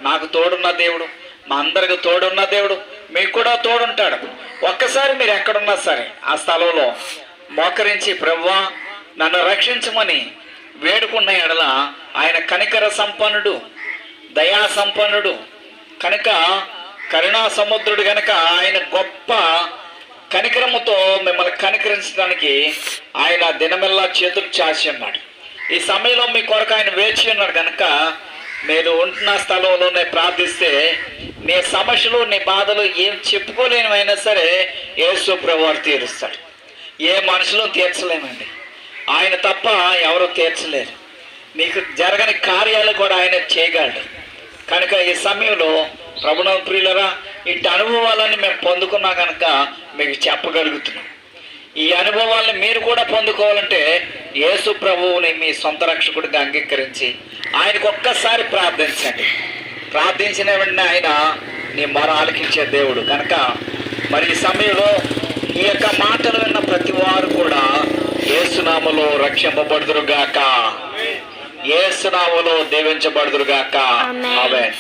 నాకు తోడున్న దేవుడు, మా అందరికి తోడున్న దేవుడు మీకు కూడా తోడుంటాడు. ఒక్కసారి మీరు ఎక్కడున్నా సరే ఆ స్థలంలో మోకరించి ప్రభువా నన్ను రక్షించమని వేడుకున్న ఎడల ఆయన కనికర సంపన్నుడు, దయా సంపన్నుడు కనుక, కరుణా సముద్రుడు గనక ఆయన గొప్ప కనికరముతో మిమ్మల్ని కనికరించడానికి ఆయన దినమెల్లా చేతులు చాచి ఉన్నాడు. ఈ సమయంలో మీ కొరకు ఆయన వేచి ఉన్నాడు కనుక మీరు ఉంటున్న స్థలంలోనే ప్రార్థిస్తే నీ సమస్యలు నీ బాధలు ఏం చెప్పుకోలేనివైనా సరే యేసు ప్రభువారు తీరుస్తాడు. ఏ మనుషులు తీర్చలేమండి, ఆయన తప్ప ఎవరు తీర్చలేరు. మీకు జరగని కార్యాలు కూడా ఆయన చేయగలడు. కనుక ఈ సమయంలో ప్రభువు ప్రియులరా ఇటు అనుభవాలని మేము పొందుకున్నా కనుక మీకు చెప్పగలుగుతున్నాం. ఈ అనుభవాలను మీరు కూడా పొందుకోవాలంటే యేసు ప్రభువుని మీ సొంత రక్షకుడిగా అంగీకరించి ఆయనకు ఒక్కసారి ప్రార్థించండి. ప్రార్థించిన వెంటనే ఆయన నీ మొర ఆలకించే దేవుడు. కనుక మరి ఈ సమయంలో ఈ యొక్క మాటలు విన్న ప్రతి వారు కూడా యేసునామములో రక్షింపబడుదురుగాక, యేసునామములో దీవించబడుదురుగాక. ఆమేన్.